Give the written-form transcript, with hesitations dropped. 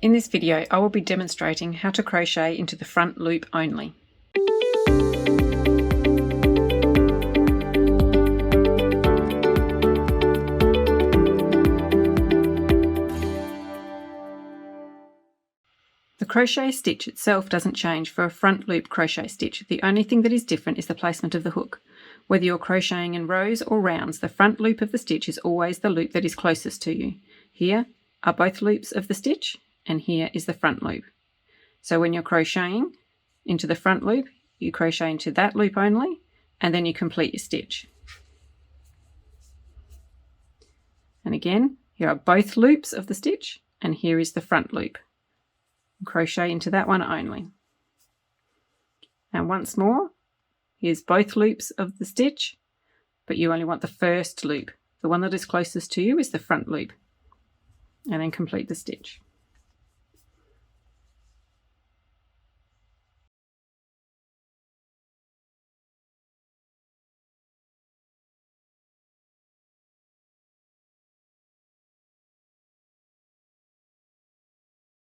In this video, I will be demonstrating how to crochet into the front loop only. The crochet stitch itself doesn't change for a front loop crochet stitch. The only thing that is different is the placement of the hook. Whether you're crocheting in rows or rounds, the front loop of the stitch is always the loop that is closest to you. Here are both loops of the stitch, and here is the front loop. So when you're crocheting into the front loop, you crochet into that loop only, and then you complete your stitch. And again, here are both loops of the stitch, and here is the front loop. Crochet into that one only. And once more, here's both loops of the stitch, but you only want the first loop. The one that is closest to you is the front loop. And then complete the stitch.